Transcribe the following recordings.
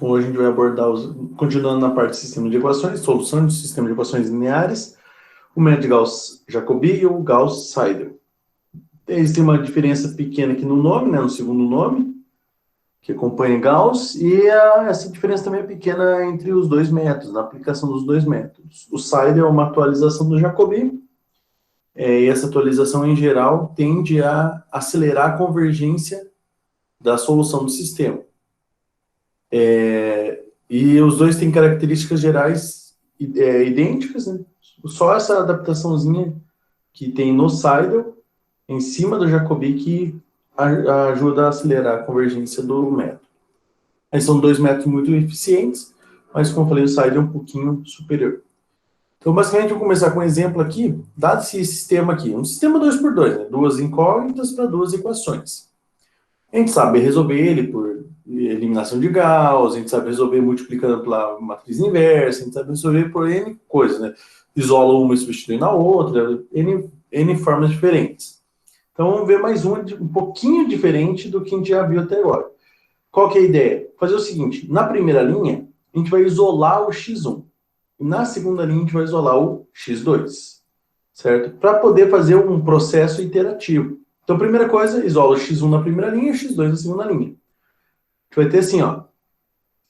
Hoje a gente vai abordar, continuando na parte de sistema de equações, solução de sistema de equações lineares, o método de Gauss-Jacobi e o Gauss-Seidel. Existe uma diferença pequena aqui no nome, né, no segundo nome, que acompanha Gauss, e essa diferença também é pequena entre os dois métodos, na aplicação dos dois métodos. O Seidel é uma atualização do Jacobi, e essa atualização, em geral, tende a acelerar a convergência da solução do sistema. E os dois têm características gerais idênticas, né? Só essa adaptaçãozinha que tem no Seidel, em cima do Jacobi, que ajuda a acelerar a convergência do método. Aí são dois métodos muito eficientes, mas, como eu falei, o Seidel é um pouquinho superior. Então, basicamente, eu vou começar com um exemplo aqui, dado esse sistema aqui, um sistema 2x2, né? Duas incógnitas para duas equações. A gente sabe resolver ele por eliminação de Gauss, a gente sabe resolver multiplicando pela matriz inversa, a gente sabe resolver por N coisas, né? Isola uma e substitui na outra, N formas diferentes. Então, vamos ver mais um pouquinho diferente do que a gente já viu até agora. Qual que é a ideia? Fazer o seguinte, na primeira linha, a gente vai isolar o x1. E na segunda linha, a gente vai isolar o x2. Certo? Para poder fazer um processo iterativo. Então, primeira coisa, isola o x1 na primeira linha e o x2 na segunda linha. A gente vai ter assim, ó.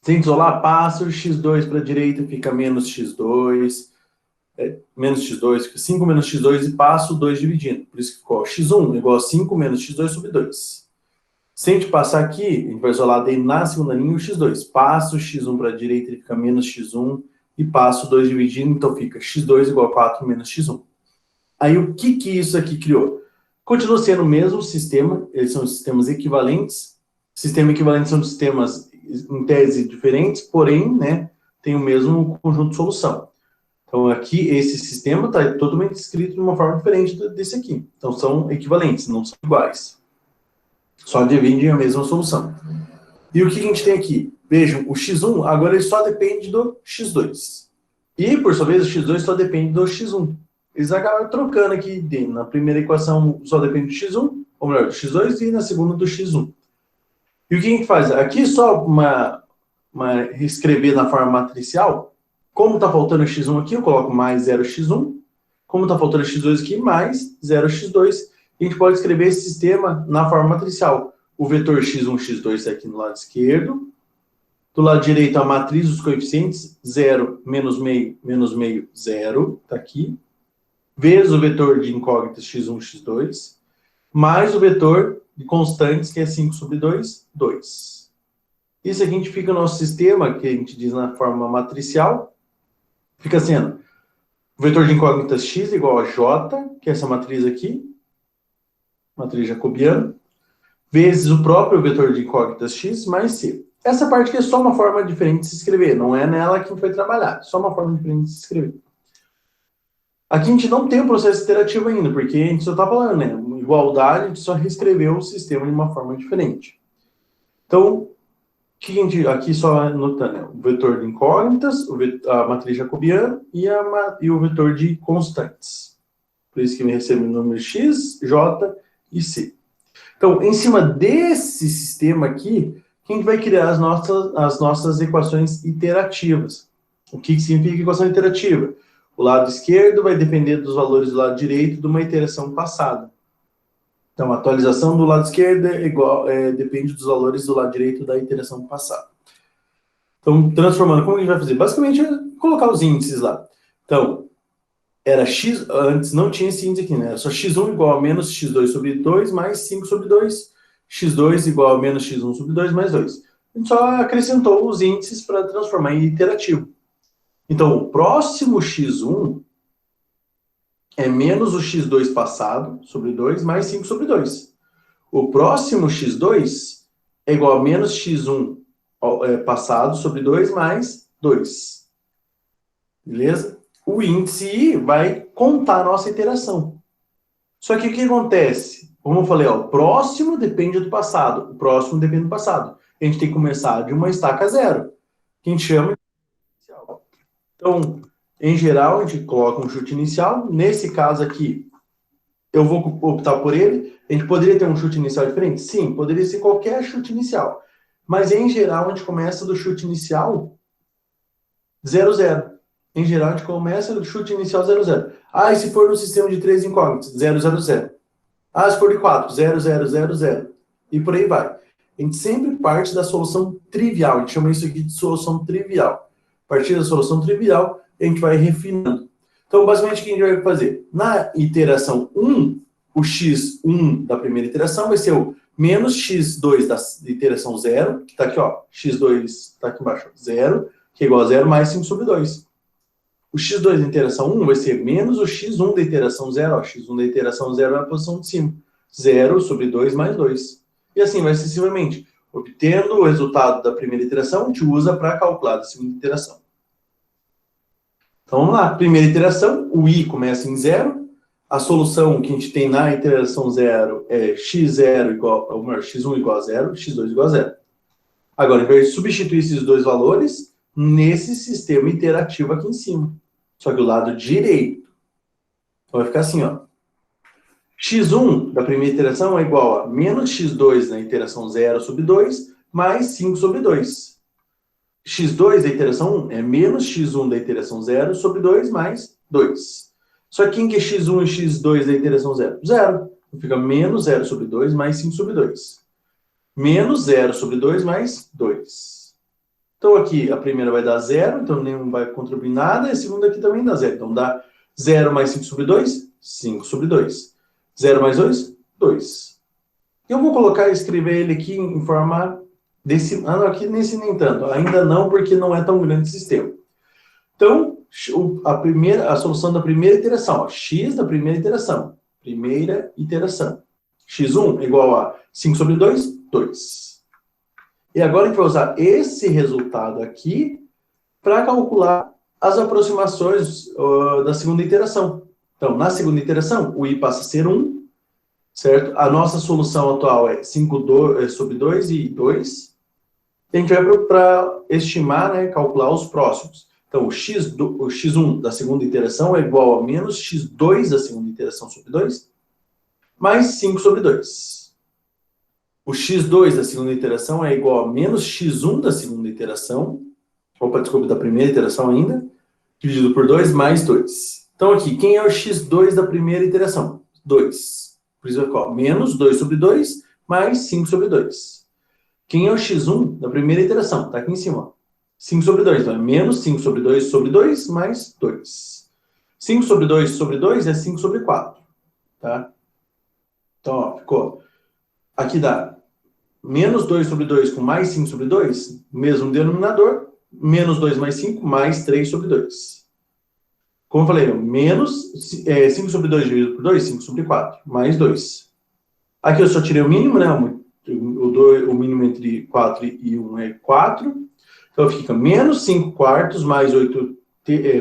Se a gente isolar, passa o x2 para a direita, fica menos x2. Menos x2, fica 5 menos x2 e passa o 2 dividindo. Por isso que ficou x1 igual a 5 menos x2 sobre 2. Se a gente passar aqui, a gente vai isolar daí na segunda linha o x2. Passa o x1 para a direita, ele fica menos x1 e passa o 2 dividindo, então fica x2 igual a 4 menos x1. Aí o que isso aqui criou? Continua sendo o mesmo sistema, eles são sistemas equivalentes. Sistema equivalente são sistemas em tese diferentes, porém, né, tem o mesmo conjunto de solução. Então aqui esse sistema está totalmente escrito de uma forma diferente desse aqui. Então são equivalentes, não são iguais. Só dividem a mesma solução. E o que a gente tem aqui? Vejam, o x1 agora ele só depende do x2. E, por sua vez, o x2 só depende do x1. Eles acabam trocando aqui. Na primeira equação só depende do x1, ou melhor, do x2, e na segunda do x1. E o que a gente faz? Aqui só escrever na forma matricial. Como está faltando x1 aqui, eu coloco mais 0x1. Como está faltando x2 aqui, mais 0x2. E a gente pode escrever esse sistema na forma matricial. O vetor x1, x2 está aqui no lado esquerdo. Do lado direito, a matriz dos coeficientes, 0, menos meio, 0, está aqui. Vezes o vetor de incógnitas x1, x2, mais o vetor de constantes, que é 5 sobre 2, 2. Isso aqui a gente fica no nosso sistema, que a gente diz na forma matricial, fica sendo o vetor de incógnitas x igual a j, que é essa matriz aqui, matriz jacobiana, vezes o próprio vetor de incógnitas x mais c. Essa parte aqui é só uma forma diferente de se escrever, não é nela que a gente vai trabalhar, só uma forma diferente de se escrever. Aqui a gente não tem um processo iterativo ainda, porque a gente só está falando, né? Igualdade, a gente só reescreveu o sistema de uma forma diferente. Então, o que a gente aqui só anotando, né? O vetor de incógnitas, a matriz jacobiana e o vetor de constantes. Por isso que me recebe o número x, j e c. Então, em cima desse sistema aqui, a gente vai criar as nossas equações iterativas. O que significa equação iterativa? O lado esquerdo vai depender dos valores do lado direito de uma iteração passada. Então, a atualização do lado esquerdo depende dos valores do lado direito da iteração passada. Então, transformando, como a gente vai fazer? Basicamente, é colocar os índices lá. Então, era x, antes não tinha esse índice aqui, né? Era só x1 igual a menos x2 sobre 2 mais 5 sobre 2. x2 igual a menos x1 sobre 2 mais 2. A gente só acrescentou os índices para transformar em iterativo. Então, o próximo x1 é menos o x2 passado sobre 2 mais 5 sobre 2. O próximo x2 é igual a menos x1 passado sobre 2 mais 2. Beleza? O índice I vai contar a nossa iteração. Só que o que acontece? Como eu falei, ó, o próximo depende do passado. O próximo depende do passado. A gente tem que começar de uma estaca zero, que a gente chama de inicial. Então, em geral, a gente coloca um chute inicial. Nesse caso aqui, eu vou optar por ele. A gente poderia ter um chute inicial diferente? Sim, poderia ser qualquer chute inicial. Mas, em geral, a gente começa do chute inicial 0, 0. Em geral, a gente começa do chute inicial 0, 0. Ah, e se for no sistema de 3 incógnitas? 0, 0, 0. Ah, se for de 4, 0, 0, 0, 0. E por aí vai. A gente sempre parte da solução trivial. A gente chama isso aqui de solução trivial. A partir da solução trivial, a gente vai refinando. Então, basicamente, o que a gente vai fazer? Na iteração 1, o x1 da primeira iteração vai ser o menos x2 da iteração 0, que está aqui, ó. x2 está aqui embaixo, 0, que é igual a 0 mais 5 sobre 2. O x2 da iteração 1 vai ser menos o x1 da iteração 0. Ó, x1 da iteração 0 é a posição de cima. 0 sobre 2 mais 2. E assim vai sucessivamente. Obtendo o resultado da primeira iteração, a gente usa para calcular a segunda iteração. Então vamos lá. Primeira iteração, o i começa em 0. A solução que a gente tem na iteração 0 é x0 igual, ou melhor, x1 igual a 0, x2 igual a 0. Agora, a gente vai substituir esses dois valores nesse sistema iterativo aqui em cima. Só que o lado direito. Então vai ficar assim, ó. x1 da primeira iteração é igual a menos x2 na iteração 0 sobre 2, mais 5 sobre 2. x2 da iteração 1 é menos x1 da iteração 0 sobre 2, mais 2. Só que quem que é x1 e x2 da iteração 0? 0. Então fica menos 0 sobre 2, mais 5 sobre 2. Menos 0 sobre 2, mais 2. Então, aqui, a primeira vai dar 0, então nenhum vai contribuir nada, e a segunda aqui também dá 0. Então, dá 0 mais 5 sobre 2, 5 sobre 2. 0 mais 2, 2. Eu vou colocar e escrever ele aqui em forma decimal. Ah, não, aqui nesse nem tanto. Ainda não, porque não é tão grande o sistema. Então, a solução da primeira iteração, ó, x da primeira iteração. Primeira iteração. x1 é igual a 5 sobre 2, 2. E agora a gente vai usar esse resultado aqui para calcular as aproximações da segunda iteração. Então, na segunda iteração, o i passa a ser 1, certo? A nossa solução atual é 5 sobre 2 e 2. E a gente vai para estimar, né, calcular os próximos. Então, o x1 da segunda iteração é igual a menos x2 da segunda iteração sobre 2, mais 5 sobre 2. O x2 da segunda iteração é igual a menos x1 da segunda iteração, da primeira iteração ainda, dividido por 2, mais 2. Então, aqui, quem é o x2 da primeira iteração? 2. Por isso, ó, menos 2 sobre 2, mais 5 sobre 2. Quem é o x1 da primeira iteração? Está aqui em cima, ó. 5 sobre 2, então é menos 5 sobre 2 sobre 2, mais 2. 5 sobre 2 é 5 sobre 4, tá? Então, ó, ficou... Aqui dá menos 2 sobre 2 com mais 5 sobre 2, mesmo denominador, menos 2 mais 5, mais 3 sobre 2. Como eu falei, menos 5 sobre 2 dividido por 2, 5 sobre 4, mais 2. Aqui eu só tirei o mínimo, né? O mínimo entre 4 e 1 é 4. Então fica menos 5 quartos mais 8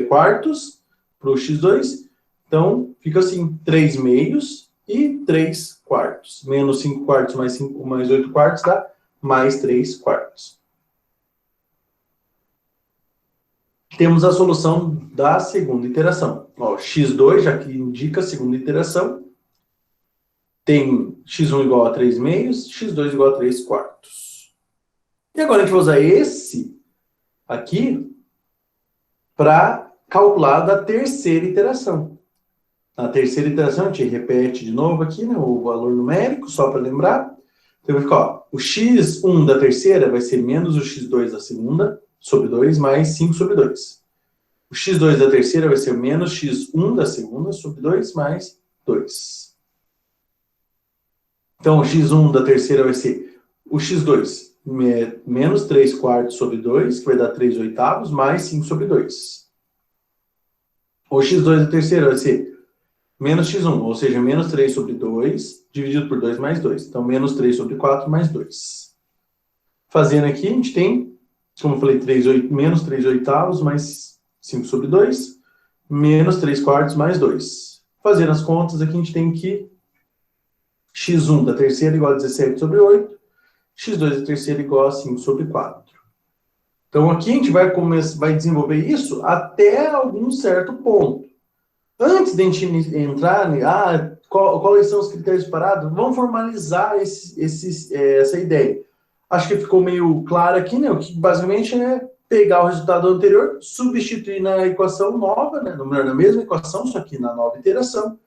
quartos para o x2. Então fica assim, 3 meios e 3 quartos. Menos 5 quartos mais 5 mais 8 quartos dá mais 3 quartos. Temos a solução da segunda iteração. Ó, x2, já que indica a segunda iteração, tem x1 igual a 3 meios, x2 igual a 3 quartos. E agora a gente vai usar esse aqui para calcular da terceira iteração. Na terceira iteração, a gente repete de novo aqui, né, o valor numérico, só para lembrar. Então vai ficar, ó, o x1 da terceira vai ser menos o x2 da segunda, sobre 2, mais 5 sobre 2. O x2 da terceira vai ser menos x1 da segunda, sobre 2, mais 2. Então, o x1 da terceira vai ser o x2 menos 3 quartos sobre 2, que vai dar 3 oitavos, mais 5 sobre 2. O x2 da terceira vai ser menos x1, ou seja, menos 3 sobre 2, dividido por 2 mais 2. Então, menos 3 sobre 4 mais 2. Fazendo aqui, a gente tem, como eu falei, menos 3 oitavos mais 5 sobre 2, menos 3 quartos mais 2. Fazendo as contas, aqui a gente tem que x1 da terceira igual a 17 sobre 8, x2 da terceira igual a 5 sobre 4. Então, aqui a gente vai desenvolver isso até algum certo ponto. Antes de a gente entrar, quais são os critérios separados, vamos formalizar essa ideia. Acho que ficou meio claro aqui, né? O que basicamente é pegar o resultado anterior, substituir na equação nova, né? Na mesma equação, só que na nova iteração.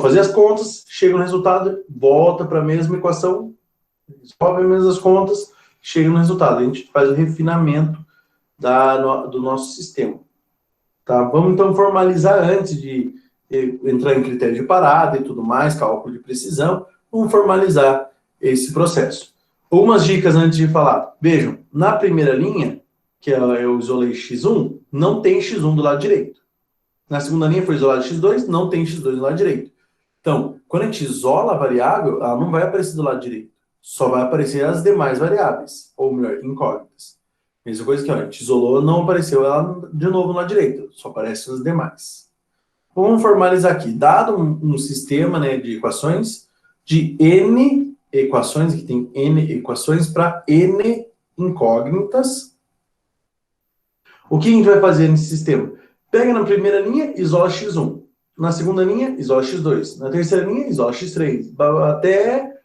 Fazer as contas, chega no resultado, volta para a mesma equação, resolve as mesmas contas, chega no resultado. A gente faz o refinamento do nosso sistema. Tá? Vamos então formalizar antes de entrar em critério de parada e tudo mais, cálculo de precisão, vamos formalizar esse processo. Algumas dicas antes de falar. Vejam, na primeira linha, que eu isolei x1, não tem x1 do lado direito. Na segunda linha foi isolado x2, não tem x2 do lado direito. Então, quando a gente isola a variável, ela não vai aparecer do lado direito. Só vai aparecer as demais variáveis, ou melhor, incógnitas. Mesma coisa que a gente isolou, não apareceu ela de novo no lado direito, só aparecem as demais. Vamos formalizar aqui. Dado um sistema, né, de equações, de n equações, que tem n equações para n incógnitas, o que a gente vai fazer nesse sistema? Pega na primeira linha, isola x1. Na segunda linha, isola x2. Na terceira linha, isola x3. Até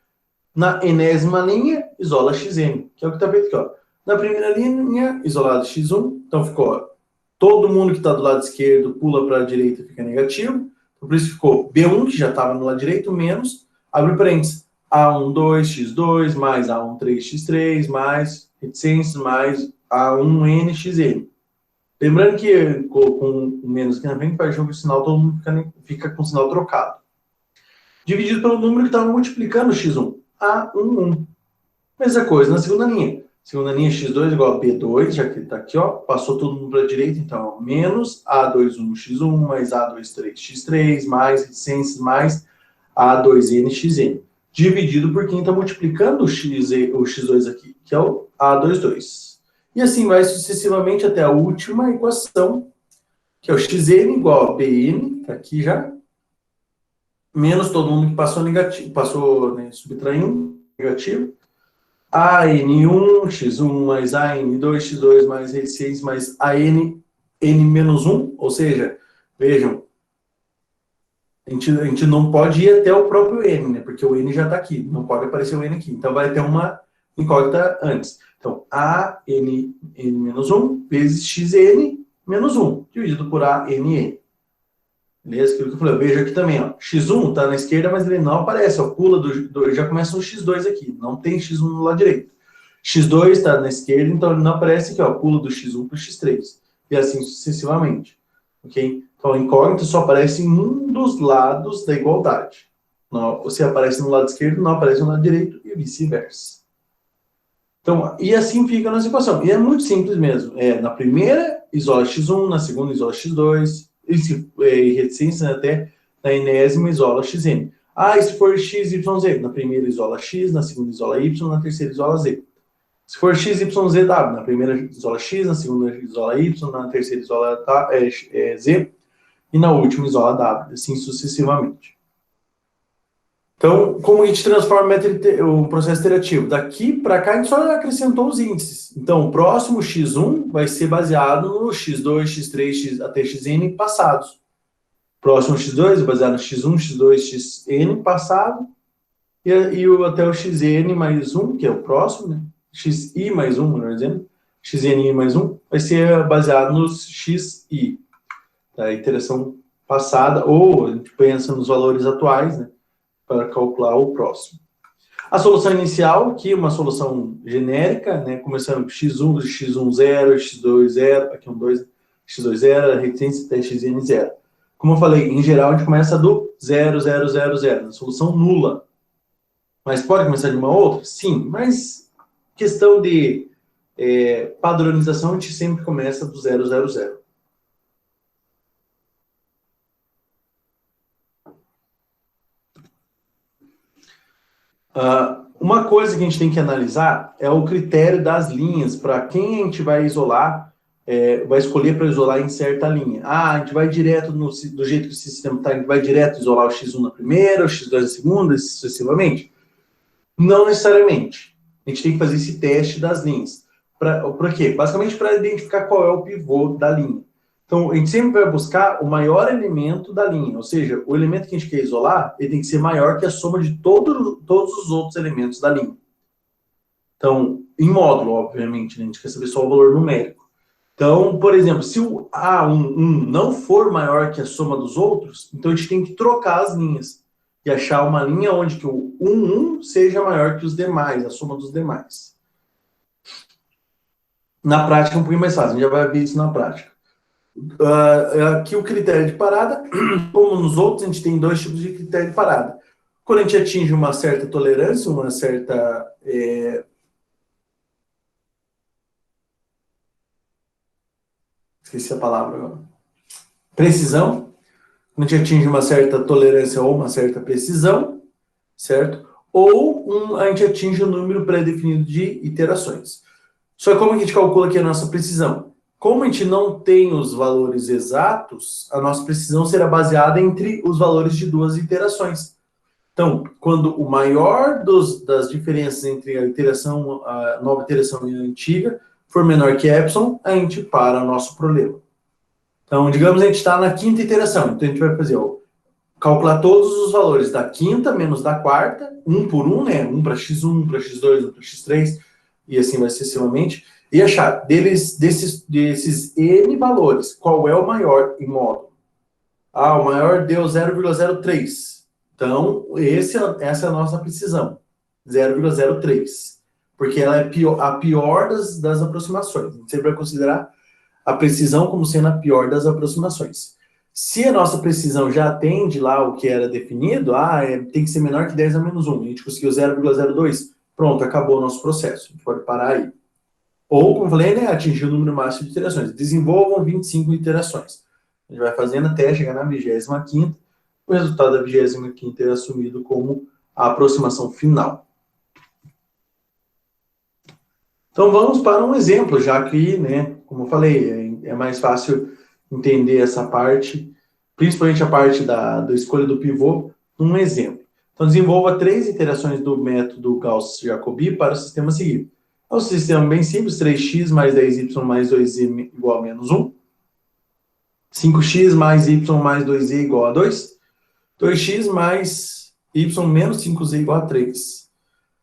na enésima linha, isola xn, que é o que está feito aqui, ó. Na primeira linha, isolado x1. Então ficou, ó, todo mundo que está do lado esquerdo pula para a direita e fica negativo. Então, por isso ficou B1, que já estava no lado direito, menos, abre parênteses, A12x2 mais A13x3 mais reticências mais A1nxn. Lembrando que com menos aqui na frente, para jogo de sinal, todo mundo fica com o sinal trocado. Dividido pelo número que estava multiplicando x1, A11. Mesma coisa na segunda linha. Segunda linha, x2 igual a B2, já que ele está aqui, ó, passou todo mundo para a direita, então, ó, menos A21x1 mais A23x3 mais reticências mais A2nxn. Dividido por quem está multiplicando o x2 aqui, que é o A22. E assim vai sucessivamente até a última equação, que é o xn igual a bn, tá aqui já, menos todo mundo que passou negativo, passou, né, subtraindo negativo, AN1, x1 mais AN2, x2 mais R6 mais AN, n-1, ou seja, vejam, a gente não pode ir até o próprio n, né, porque o n já está aqui, não pode aparecer o n aqui, então vai ter uma incógnita antes. Então, AN-1 vezes XN menos 1, dividido por ANN. Beleza? Aquilo que eu falei, veja aqui também, ó. X1 está na esquerda, mas ele não aparece, ó. Pula já começa um X2 aqui, não tem X1 no lado direito. X2 está na esquerda, então ele não aparece aqui, ó. Pula do X1 para o X3. E assim sucessivamente. Ok? Então, a incógnita só aparece em um dos lados da igualdade. Não, se aparece no lado esquerdo, não aparece no lado direito, e vice-versa. Então, e assim fica a nossa equação. E é muito simples mesmo. Na primeira, isola x1, na segunda, isola x2, e reticência até na enésima, isola xn. E se for x, y, z? Na primeira, isola x, na segunda, isola y, na terceira, isola z. Se for x, y, z, w, na primeira, isola x, na segunda, isola y, na terceira, isola z, e na última, isola w, assim sucessivamente. Então, como a gente transforma o processo iterativo? Daqui para cá, a gente só acrescentou os índices. Então, o próximo x1 vai ser baseado no x2, x3, até xn passados. O próximo x2 é baseado no x1, x2, xn passado. E até o xn mais 1, que é o próximo, né? Xi mais 1, melhor dizendo. Xni mais 1 vai ser baseado nos xi. A iteração passada, ou a gente pensa nos valores atuais, né? Para calcular o próximo. A solução inicial, que é uma solução genérica, né, começando com x1, x1 0, x2 0, aqui um 2, x2 0, reticência até xn 0. Como eu falei, em geral a gente começa do 0, 0, 0, 0, solução nula. Mas pode começar de uma outra? Sim, mas questão de padronização, a gente sempre começa do 0, 0, 0. Uma coisa que a gente tem que analisar é o critério das linhas, para quem a gente vai isolar, vai escolher para isolar em certa linha. A gente vai direto, do jeito que o sistema está, a gente vai direto isolar o x1 na primeira, o x2 na segunda, sucessivamente? Não necessariamente. A gente tem que fazer esse teste das linhas. Para quê? Basicamente para identificar qual é o pivô da linha. Então, a gente sempre vai buscar o maior elemento da linha, ou seja, o elemento que a gente quer isolar, ele tem que ser maior que a soma de todos os outros elementos da linha. Então, em módulo, obviamente, né? A gente quer saber só o valor numérico. Então, por exemplo, se o A11 não for maior que a soma dos outros, então a gente tem que trocar as linhas e achar uma linha onde que o 11 seja maior que os demais, a soma dos demais. Na prática é um pouquinho mais fácil, a gente já vai ver isso na prática. Aqui o critério de parada, como nos outros, a gente tem dois tipos de critério de parada. Quando a gente atinge uma certa tolerância, uma certa esqueci a palavra agora. Precisão. Quando a gente atinge uma certa tolerância ou uma certa precisão, certo? Ou a gente atinge um número pré-definido de iterações. Só que como a gente calcula aqui a nossa precisão? Como a gente não tem os valores exatos, a nossa precisão será baseada entre os valores de duas iterações. Então, quando o maior das diferenças entre a nova iteração e a antiga for menor que epsilon, a gente para o nosso problema. Então, digamos que a gente está na quinta iteração. Então, a gente vai fazer, calcular todos os valores da quinta menos da quarta, um por um, né? Um para x1, um para x2, um para x3, e assim vai sucessivamente. E achar desses n valores, qual é o maior em módulo. O maior deu 0,03. Então, essa é a nossa precisão, 0,03. Porque ela é a pior das aproximações. A gente sempre vai considerar a precisão como sendo a pior das aproximações. Se a nossa precisão já atende lá o que era definido, tem que ser menor que 10 a menos 1. A gente conseguiu 0,02. Pronto, acabou o nosso processo. A gente pode parar aí. Ou, como eu falei, né, atingir o número máximo de iterações. Desenvolvam 25 iterações. A gente vai fazendo até chegar na 25ª. O resultado da 25ª é assumido como a aproximação final. Então, vamos para um exemplo, já que, né, como eu falei, é mais fácil entender essa parte, principalmente a parte da escolha do pivô, num exemplo. Então, desenvolva 3 iterações do método Gauss-Jacobi para o sistema seguinte. É um sistema bem simples, 3x mais 10y mais 2z igual a menos 1. 5x mais y mais 2z igual a 2. 2x mais y menos 5z igual a 3.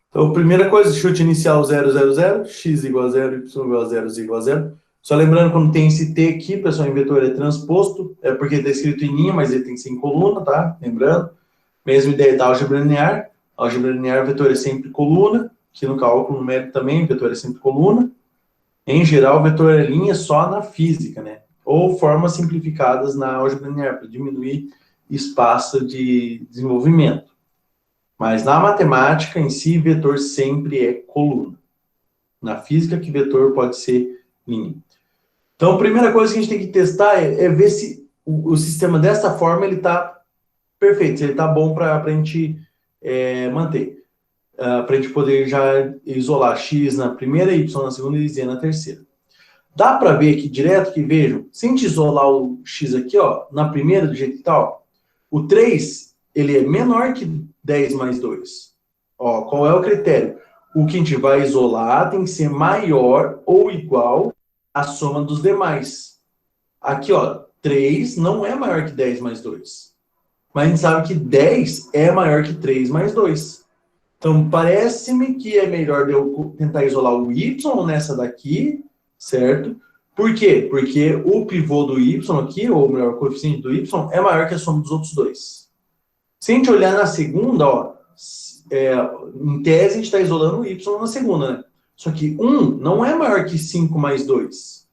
Então, primeira coisa, chute inicial 0, 0, 0, x igual a 0, y igual a 0, z igual a 0. Só lembrando, quando tem esse t aqui, pessoal, em vetor é transposto, é porque está escrito em linha, mas ele tem que ser em coluna, tá? Lembrando. Mesma ideia da álgebra linear. Álgebra linear, vetor é sempre coluna. Aqui no cálculo numérico também, vetor é sempre coluna. Em geral, vetor é linha só na física, né? Ou formas simplificadas na álgebra linear, para diminuir espaço de desenvolvimento. Mas na matemática em si, vetor sempre é coluna. Na física, que vetor pode ser linha. Então, a primeira coisa que a gente tem que testar é ver se o sistema dessa forma ele está perfeito, se ele está bom para a gente manter. Para a gente poder já isolar x na primeira, y na segunda e z na terceira. Dá para ver aqui direto que, vejam, se a gente isolar o x aqui, ó, na primeira, do jeito que está, ó, o 3, ele é menor que 10 mais 2. Ó, qual é o critério? O que a gente vai isolar tem que ser maior ou igual à soma dos demais. Aqui, ó, 3 não é maior que 10 mais 2. Mas a gente sabe que 10 é maior que 3 mais 2. Então, parece-me que é melhor eu tentar isolar o y nessa daqui, certo? Por quê? Porque o pivô do y aqui, ou melhor, o coeficiente do y, é maior que a soma dos outros dois. Se a gente olhar na segunda, ó, em tese a gente está isolando o y na segunda, né? Só que 1 não é maior que 5 mais 2,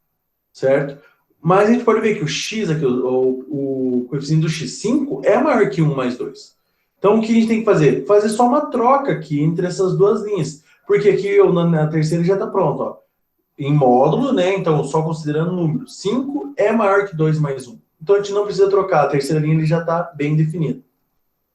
certo? Mas a gente pode ver que o x aqui, o coeficiente do x, 5, é maior que 1 mais 2. Então, o que a gente tem que fazer? Fazer só uma troca aqui entre essas duas linhas. Porque aqui na terceira já está pronto, ó. Em módulo, né? Então, só considerando número. 5 é maior que 2 mais 1. Então, a gente não precisa trocar. A terceira linha ele já está bem definida.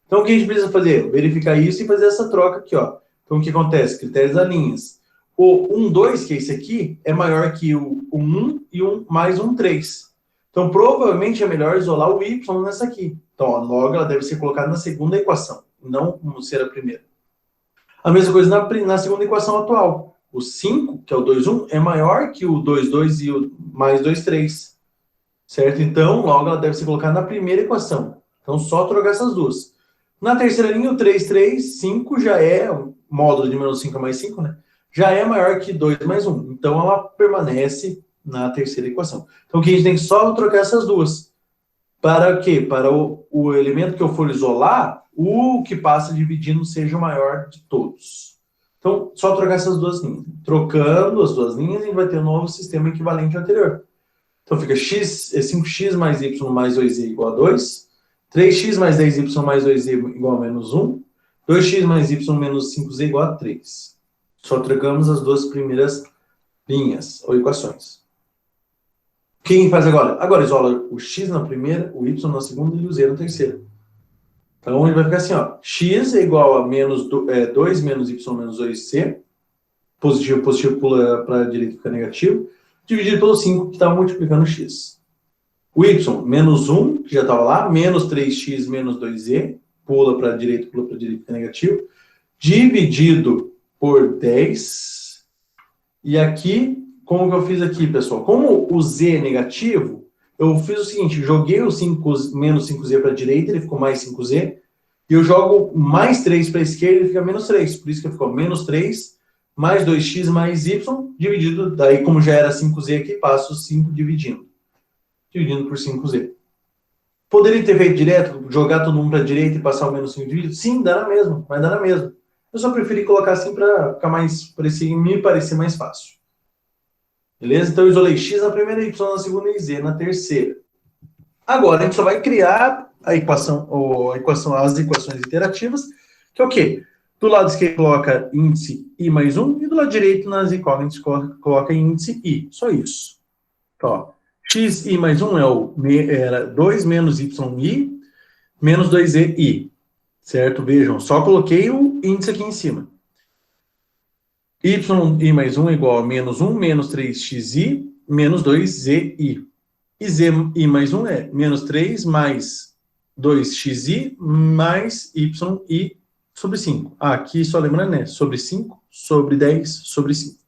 Então, o que a gente precisa fazer? Verificar isso e fazer essa troca aqui, ó. Então, o que acontece? Critérios da linhas. O 1, 2, que é esse aqui, é maior que o 1 e 1 mais 1, 3. Então, provavelmente é melhor isolar o y nessa aqui. Então, ó, logo ela deve ser colocada na segunda equação, não como ser a primeira. A mesma coisa na segunda equação atual. O 5, que é o 2, 1, é maior que o 2, 2 e o mais 2, 3. Certo? Então, logo ela deve ser colocada na primeira equação. Então, só trocar essas duas. Na terceira linha, o 3, 3, 5 já é o módulo de menos 5 mais 5, né? já é maior que 2 mais 1. Então, ela permanece na terceira equação. Então, aqui a gente tem que só trocar essas duas. Para quê? Para o elemento que eu for isolar, o que passa dividindo seja o maior de todos. Então, só trocar essas duas linhas. Trocando as duas linhas, a gente vai ter um novo sistema equivalente ao anterior. Então, fica x, 5x mais y mais 2z igual a 2. 3x mais 10y mais 2z igual a menos 1. 2x mais y menos 5z igual a 3. Só trocamos as duas primeiras linhas ou equações. Quem faz agora? Agora isola o x na primeira, o y na segunda e o z na terceira. Então, ele vai ficar assim, ó. X é igual a menos 2 menos y menos 2c. Positivo, positivo pula para a direita e fica negativo. Dividido pelo 5, que estava multiplicando x. O y, menos 1, que já estava lá. Menos 3x menos 2z. Pula para a direita, fica negativo. Dividido por 10. E aqui, como que eu fiz aqui, pessoal? Como o z é negativo, eu fiz o seguinte, joguei o 5, menos 5z para a direita, ele ficou mais 5z, e eu jogo mais 3 para a esquerda, ele fica menos 3, por isso que ficou menos 3, mais 2x mais y, dividido, daí como já era 5z aqui, passo o 5 dividindo por 5z. Poderia ter feito direto, jogar todo mundo para a direita e passar o menos 5 dividido? Sim, dá na mesma, mas dá na mesma. Eu só preferi colocar assim para ficar me parecer mais fácil. Beleza? Então, eu isolei x na primeira, y na segunda e z na terceira. Agora, a gente só vai criar as equações iterativas, que é o quê? Do lado esquerdo, coloca índice i mais 1, e do lado direito, nas incógnitas, coloca índice i. Só isso. Então, ó, x i mais 1 era 2 menos yi menos 2i. Certo? Vejam, só coloquei o índice aqui em cima. Y mais 1 é igual a menos 1 menos 3xi menos 2zi. E zi mais 1 é menos 3 mais 2xi mais yi sobre 5. Aqui, só lembrando, né? Sobre 5, sobre 10, sobre 5.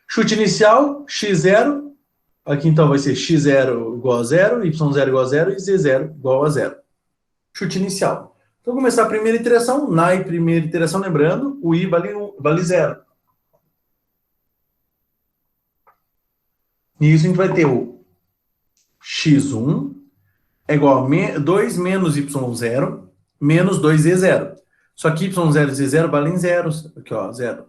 Chute inicial, x0. Aqui, então, vai ser x0 igual a 0, y0 igual a 0 e z0 igual a 0. Chute inicial. Então, começar a primeira iteração. Na primeira iteração, lembrando, o i vale 0. E isso a gente vai ter o x1 é igual a 2 menos y0 menos 2z0. Só que y0 e z0 valem 0. Aqui, ó, 0.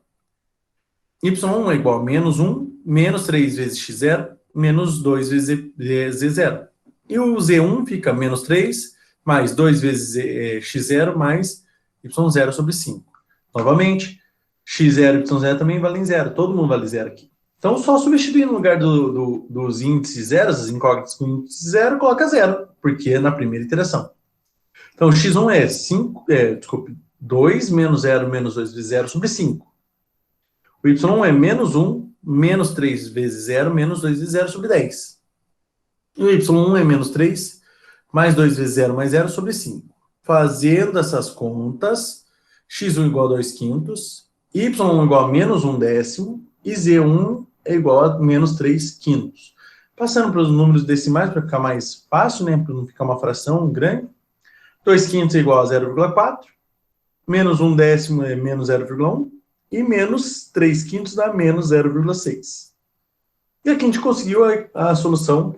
y1 é igual a menos 1 menos 3 vezes x0 menos 2 vezes z0. E o z1 fica menos 3 mais 2 vezes x0 mais y0 sobre 5. Novamente, x0 e y0 também valem 0. Todo mundo vale 0 aqui. Então, só substituir no lugar dos índices zeros, as incógnitas com índice 0, coloca 0, porque é na primeira iteração. Então, x1 é 2 menos 0 menos 2 vezes 0 sobre 5. O y1 é menos 1 menos 3 vezes 0 menos 2 vezes 0 sobre 10. E o y1 é menos 3 mais 2 vezes 0 mais 0 sobre 5. Fazendo essas contas, x1 igual a 2 quintos, y1 igual a menos 1 décimo, e z1 é igual a menos 3 quintos. Passando para os números decimais, para ficar mais fácil, né, para não ficar uma fração grande. 2 quintos é igual a 0,4, menos 1 décimo é menos 0,1, e menos 3 quintos dá menos 0,6. E aqui a gente conseguiu a solução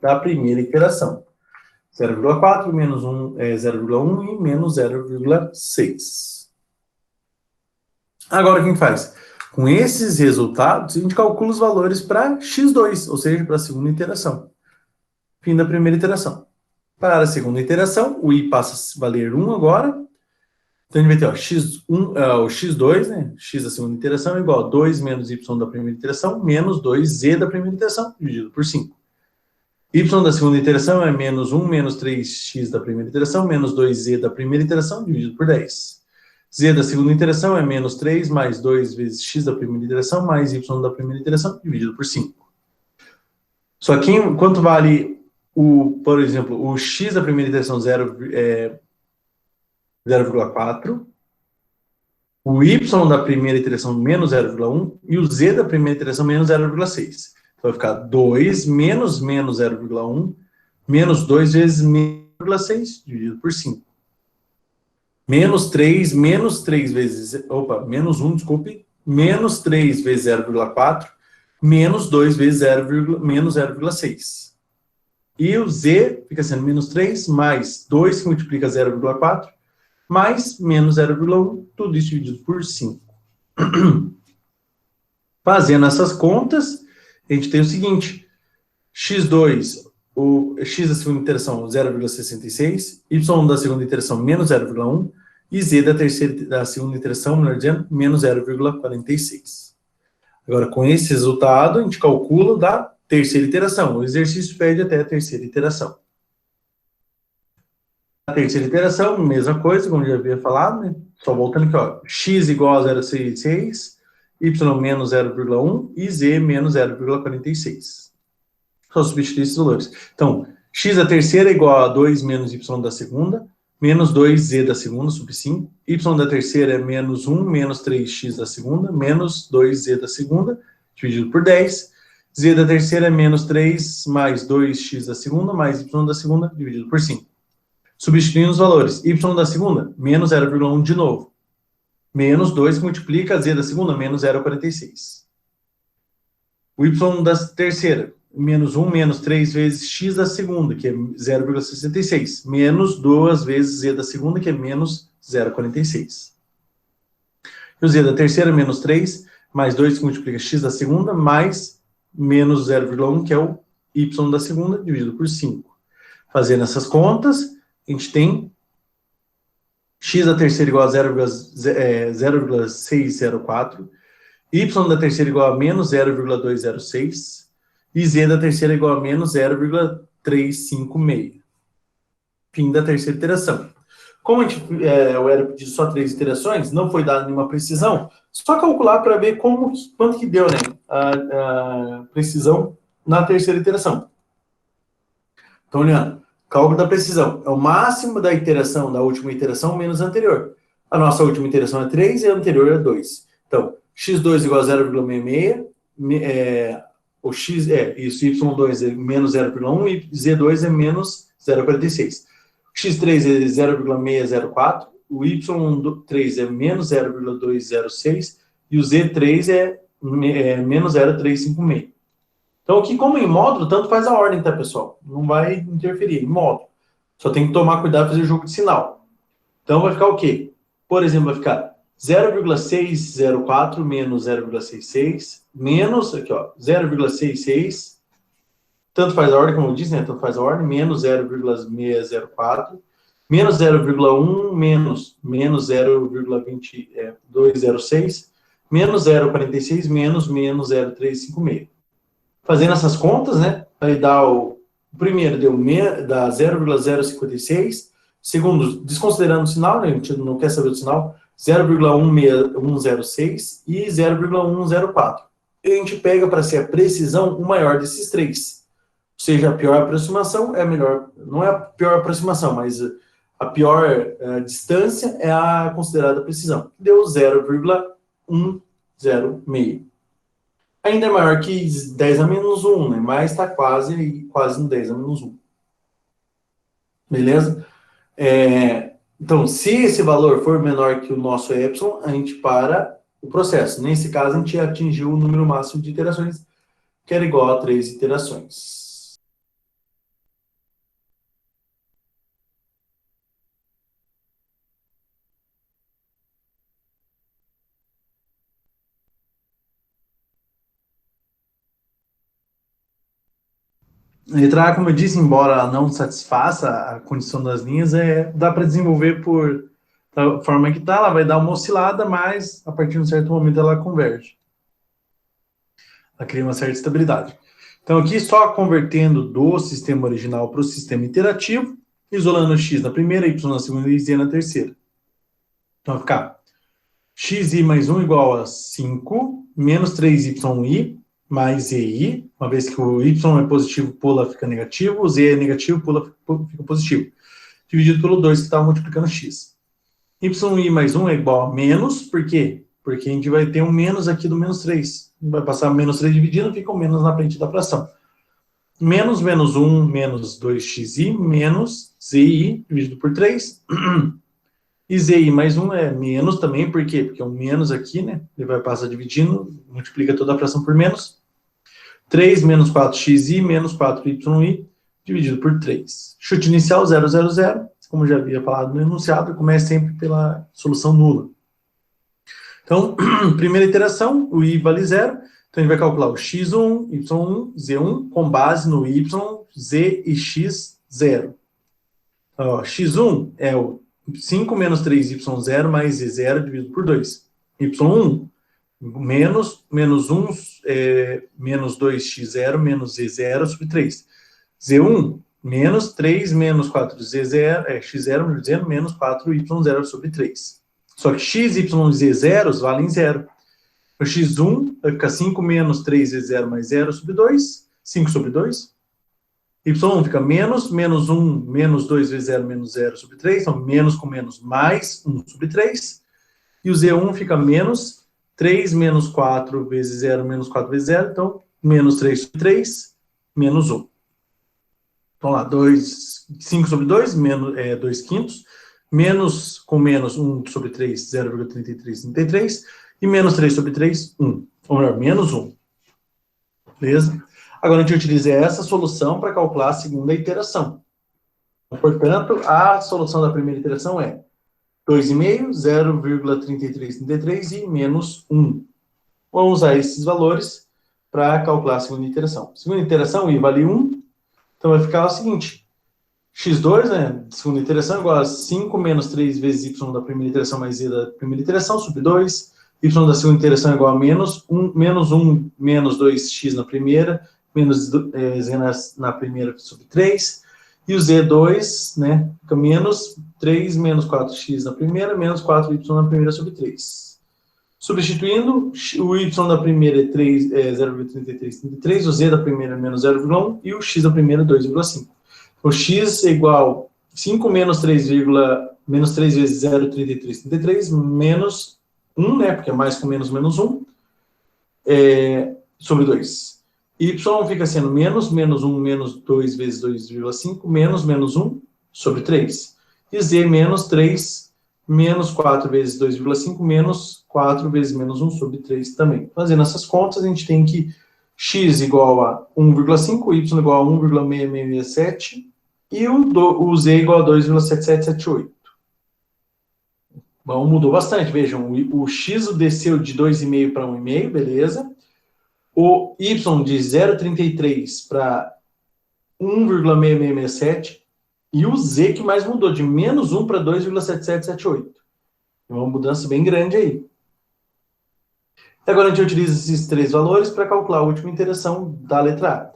da primeira iteração. 0,4 menos 1 é 0,1 e menos 0,6. Agora o que a gente faz? Com esses resultados, a gente calcula os valores para x2, ou seja, para a segunda iteração. Fim da primeira iteração. Para a segunda iteração, o i passa a valer 1 agora. Então, a gente vai ter ó, o x2, né? X da segunda iteração é igual a 2 menos y da primeira iteração, menos 2z da primeira iteração, dividido por 5. Y da segunda iteração é menos 1 menos 3x da primeira iteração, menos 2z da primeira iteração, dividido por 10. Z da segunda iteração é menos 3 mais 2 vezes x da primeira iteração, mais y da primeira iteração, dividido por 5. Só que quanto vale, por exemplo, o x da primeira iteração 0,4, o y da primeira iteração menos 0,1 e o z da primeira iteração menos 0,6. Então vai ficar 2 menos 0,1 menos 2 vezes menos 0,6 dividido por 5. Menos 3 vezes... menos 1, desculpe. menos 3 vezes 0,4, menos 2 vezes menos 0,6. E o z fica sendo menos 3, mais 2 que multiplica 0,4, mais menos 0,1, tudo isso dividido por 5. Fazendo essas contas, a gente tem o seguinte, x2, o x da segunda iteração 0,66, y da segunda iteração menos 0,1, e z da segunda iteração, melhor dizendo, menos 0,46. Agora, com esse resultado, a gente calcula da terceira iteração. O exercício pede até a terceira iteração. A terceira iteração, mesma coisa, como já havia falado, né? Só voltando aqui, ó, x igual a 0,66, y menos 0,1 e z menos 0,46. Só substituir esses valores. Então, x da terceira é igual a 2 menos y da segunda, menos 2z da segunda, sub 5. Y da terceira é menos 1, menos 3x da segunda, menos 2z da segunda, dividido por 10. Z da terceira é menos 3, mais 2x da segunda, mais y da segunda, dividido por 5. Substituindo os valores. Y da segunda, menos 0,1 de novo. Menos 2 multiplica z da segunda, menos 0,46. O y da terceira, menos 1, menos 3 vezes x da segunda, que é 0,66, menos 2 vezes z da segunda, que é menos 0,46. E o z da terceira, menos 3, mais 2 que multiplica x da segunda, mais menos 0,1, que é o y da segunda, dividido por 5. Fazendo essas contas, a gente tem x da terceira igual a 0,604, y da terceira igual a menos 0,206, e z da terceira igual a menos 0,356. Fim da terceira iteração. Como o era pedido só 3 iterações, não foi dada nenhuma precisão, só calcular para ver quanto que deu, né, a precisão na terceira iteração. Então, olhando, cálculo da precisão é o máximo da iteração, da última iteração, menos a anterior. A nossa última iteração é 3 e a anterior é 2. Então, x2 igual a 0,66, o x isso, y2 é menos 0,1 e z2 é menos 0,46. x3 é 0,604, o y3 é menos 0,206 e o z3 é menos 0,356. Então, aqui, como em módulo, tanto faz a ordem, tá, pessoal? Não vai interferir em módulo. Só tem que tomar cuidado para fazer jogo de sinal. Então, vai ficar o quê? Por exemplo, vai ficar 0,604 menos 0,66 menos, aqui, ó, 0,66, tanto faz a ordem, como eu disse, né? Tanto faz a ordem, menos 0,604, menos 0,1, menos 0,2206, menos 0,46, menos 0,356. Fazendo essas contas, né? Vai dar o primeiro dá 0,056, segundo, desconsiderando o sinal, né? A gente não quer saber do sinal, 0,106 e 0,104. E a gente pega para ser a precisão o maior desses três. Ou seja, a pior aproximação é a melhor, não é a pior aproximação, mas a pior distância é a considerada precisão. Deu 0,106. Ainda é maior que 10 a menos 1, né? Mas está quase no 10 a menos 1. Beleza? Então, se esse valor for menor que o nosso epsilon, a gente para o processo. Nesse caso, a gente atingiu o número máximo de iterações, que era igual a 3 iterações. A letra A, como eu disse, embora ela não satisfaça a condição das linhas, dá para desenvolver da forma que está, ela vai dar uma oscilada, mas a partir de um certo momento ela converge. Ela cria uma certa estabilidade. Então aqui só convertendo do sistema original para o sistema iterativo, isolando x na primeira, y na segunda e z na terceira. Então vai ficar xi mais 1 igual a 5, menos 3yi, mais zi, uma vez que o y é positivo, pula, fica negativo, o z é negativo, pula, fica positivo. Dividido pelo 2, que está multiplicando x. yi mais 1 é igual a menos, por quê? Porque a gente vai ter um menos aqui do menos 3. Vai passar menos 3 dividindo, fica um menos na frente da fração. Menos 1, menos 2xi, menos zi, dividido por 3. E zi mais 1 é menos também, por quê? Porque é um menos aqui, né? Ele vai passar dividindo, multiplica toda a fração por menos. 3 menos 4xi menos 4yi dividido por 3. Chute inicial 0, 0, 0. Como já havia falado no enunciado, comece sempre pela solução nula. Então, primeira iteração, o i vale 0. Então, a gente vai calcular o x1, y1, z1 com base no y, z e x, 0. Ó, x1 é o 5 menos 3y0 mais z0 dividido por 2. y1, menos 1, menos 2x0 menos z0 sobre 3. z1, menos 3 menos 4z0, x0 menos z0 menos 4y0 sobre 3. Só que x, y e z0 valem 0. O x1 vai ficar 5 menos 3z0 mais 0 sobre 2, 5 sobre 2. y1 fica menos 1, menos 2 vezes 0, menos 0 sobre 3, então menos com menos, mais 1 sobre 3. E o z1 fica menos 3 menos 4 vezes 0, menos 4 vezes 0, então menos 3 sobre 3, menos 1. Então lá, 5 sobre 2, menos, 2 quintos, menos com menos 1 sobre 3, 0,3333, e menos 3 sobre 3, 1. Ou melhor, menos 1. Beleza? Agora a gente utiliza essa solução para calcular a segunda iteração. Portanto, a solução da primeira iteração é 2,5, 0,3333 e menos 1. Vamos usar esses valores para calcular a segunda iteração. Segunda iteração, i vale 1. Então vai ficar o seguinte, x2, né, segunda iteração, igual a 5 menos 3 vezes y da primeira iteração mais z da primeira iteração, sobre 2. Y da segunda iteração é igual a menos 1, menos 2x na primeira, menos z na primeira sobre 3. E o z2, né, fica menos 3 menos 4x na primeira, menos 4y na primeira sobre 3. Substituindo, o y da primeira é 0,3333, o z da primeira é menos 0,1 e o x da primeira é 2,5. O x é igual a 5 menos 3 vezes 0,3333 menos 1, né, porque é mais com menos 1, sobre 2. Y fica sendo menos 1, menos 2 vezes 2,5, menos 1 sobre 3. E z menos 3, menos 4 vezes 2,5, menos 4 vezes menos 1 sobre 3 também. Fazendo essas contas, a gente tem que x igual a 1,5, y igual a 1,6667 e o z igual a 2,7778. Bom, mudou bastante, vejam, o x desceu de 2,5 para 1,5, beleza? O y de 0,33 para 1,6667 e o z que mais mudou, de menos 1 para 2,7778. Uma mudança bem grande aí. E agora a gente utiliza esses três valores para calcular a última iteração da letra A.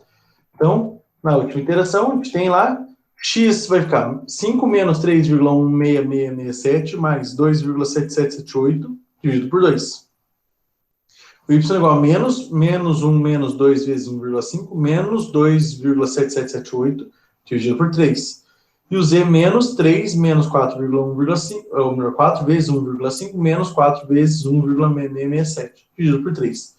Então, na última iteração, a gente tem lá, x vai ficar 5 menos 3,16667 mais 2,7778 dividido por 2. O y é igual a menos 1 menos 2 vezes 1,5 menos 2,7778 dividido por 3. E o z menos 3 menos 4,1,5, ou melhor, 4 vezes 1,5 menos 4 vezes 1,667 dividido por 3.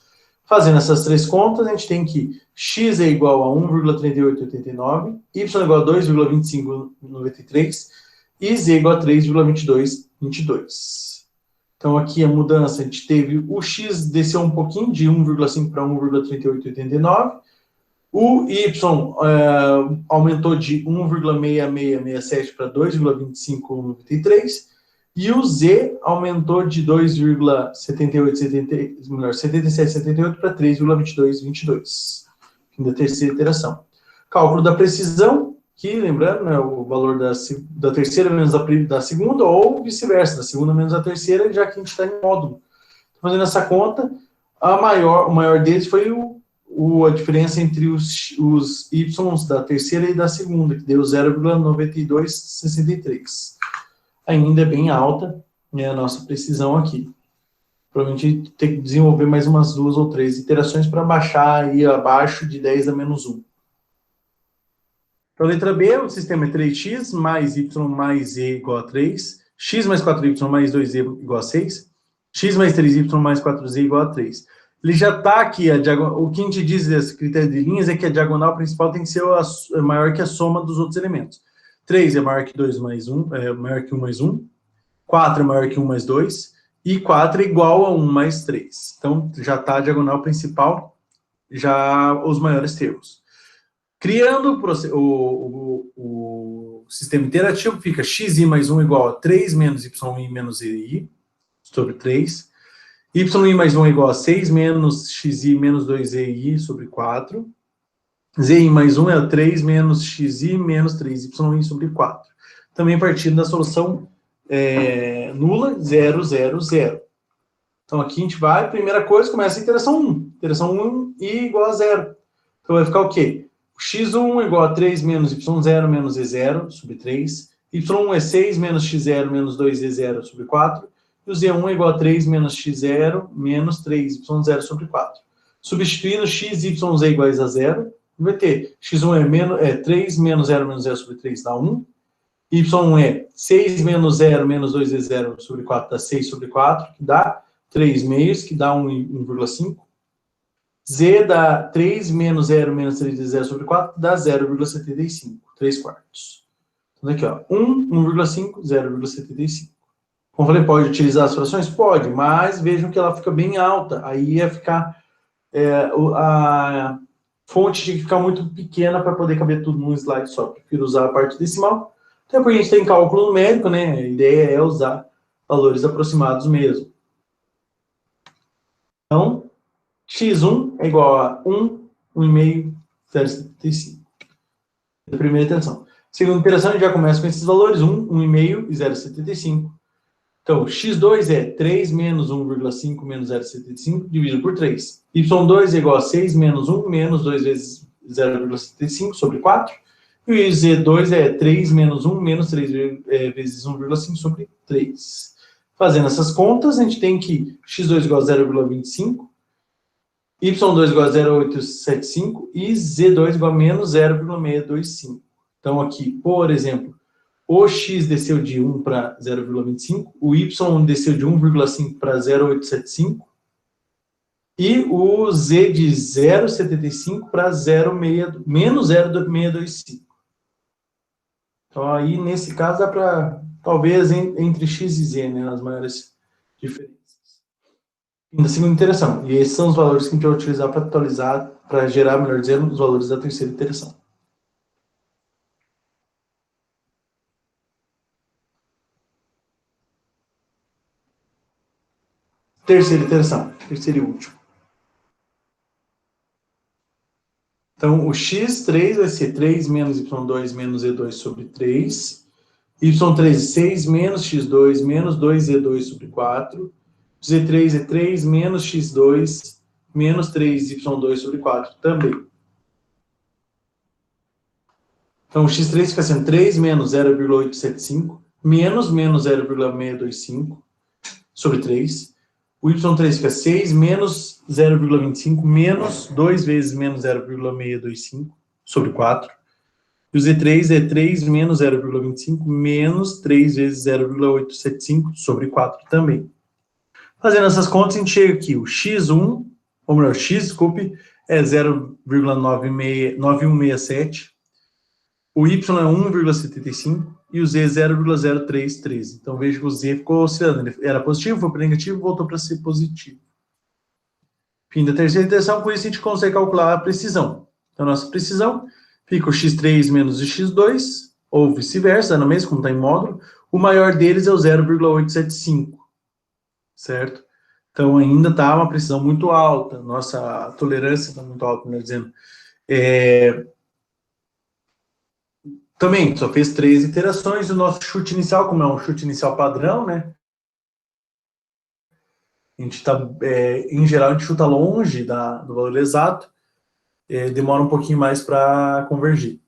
Fazendo essas três contas, a gente tem que x é igual a 1,3889, y é igual a 2,2593 e z é igual a 3,2222. Então, aqui a mudança, a gente teve o x desceu um pouquinho, de 1,5 para 1,3889. O y aumentou de 1,6667 para 2,2593. E o z aumentou de 2,7778 para 3,2222. Fim da terceira iteração. Cálculo da precisão, que, lembrando, é o valor da terceira menos da segunda, ou vice-versa, da segunda menos a terceira, já que a gente está em módulo. Fazendo essa conta, o maior deles foi a diferença entre os y da terceira e da segunda, que deu 0,9263. Ainda é bem alta, né, a nossa precisão aqui. Provavelmente tem que desenvolver mais umas 2 ou 3 iterações para baixar aí abaixo de 10 a menos 1. Para a letra B, o sistema é 3x mais y mais z igual a 3, x mais 4y mais 2z igual a 6, x mais 3y mais 4z igual a 3. Ele já está aqui, o que a gente diz desse critério de linhas é que a diagonal principal tem que ser maior que a soma dos outros elementos. 3 é maior que 2 mais 1, é maior que 1 mais 1, 4 é maior que 1 mais 2, e 4 é igual a 1 mais 3. Então, já está a diagonal principal, já os maiores termos. Criando o sistema interativo, fica xi mais 1 igual a 3 menos yi menos ei sobre 3. Y mais 1 é igual a 6 menos xi menos 2ei sobre 4. Zi mais 1 é 3 menos xi menos 3yi sobre 4. Também partindo da solução nula, 0, 0, 0. Então aqui a gente vai, primeira coisa, começa a interação 1. Interação 1 i igual a 0. Então vai ficar o quê? x1 é igual a 3 menos y0 menos e0 sobre 3. y1 é 6 menos x0 menos 2e0 sobre 4. E o z1 é igual a 3 menos x0 menos 3y0 sobre 4. Substituindo x e yz iguais a 0, vai ter x1 é 3 menos 0 menos 0 sobre 3 dá 1. y1 é 6 menos 0 menos 2e0 sobre 4 dá 6 sobre 4, que dá 3 meios, que dá 1,5. Z dá 3 menos 0 menos 3e0 sobre 4, dá 0,75, 3 quartos. Então aqui, ó, 1, 1,5, 0,75. Como eu falei, pode utilizar as frações? Pode, mas vejam que ela fica bem alta. Aí ia ficar... a fonte tinha que ficar muito pequena para poder caber tudo num slide só. Prefiro usar a parte decimal. Até porque a gente tem cálculo numérico, né? A ideia é usar valores aproximados mesmo. Então, x1 é igual a 1, 1,5, 0,75. A primeira iteração. Segunda iteração, a gente já começa com esses valores, 1, 1,5 e 0,75. Então, x2 é 3 menos 1,5 menos 0,75 dividido por 3. y2 é igual a 6 menos 1 menos 2 vezes 0,75 sobre 4. E o z2 é 3 menos 1 menos 3 vezes 1,5 sobre 3. Fazendo essas contas, a gente tem que x2 igual a 0,25, y2 igual a 0,875 e z2 igual a menos 0,625. Então, aqui, por exemplo, o x desceu de 1 para 0,25, o y desceu de 1,5 para 0,875 e o z de 0,75 para menos 0,625. Então, aí, nesse caso, dá para, talvez, entre x e z, né, as maiores diferenças. Da segunda iteração. E esses são os valores que a gente vai utilizar para atualizar, para gerar, melhor dizendo, os valores da terceira iteração. Terceira iteração, terceira e última. Então, o x3 vai ser 3 menos y2 menos e2 sobre 3. y3 é 6 menos x2 menos 2e2 sobre 4. z3 é 3 menos x2 menos 3y2 sobre 4 também. Então, o x3 fica sendo 3 menos 0,875 menos 0,625 sobre 3. O y3 fica 6 menos 0,25 menos 2 vezes menos 0,625 sobre 4. E o z3 é 3 menos 0,25 menos 3 vezes 0,875 sobre 4 também. Fazendo essas contas, a gente chega aqui, o x1, ou melhor, x, desculpe, é 0,9167, o y é 1,75 e o z é 0,0313. Então, veja que o z ficou oscilando. Ele era positivo, foi para negativo, voltou para ser positivo. Fim da terceira iteração, com isso a gente consegue calcular a precisão. Então, nossa precisão fica o x3 menos o x2, ou vice-versa, não é mesmo, como está em módulo. O maior deles é o 0,875, certo? Então, ainda está uma precisão muito alta. Nossa tolerância está muito alta, melhor dizendo. Também, só fez 3 iterações, o nosso chute inicial, como é um chute inicial padrão, né? A gente está, em geral, a gente chuta longe do valor exato, demora um pouquinho mais para convergir.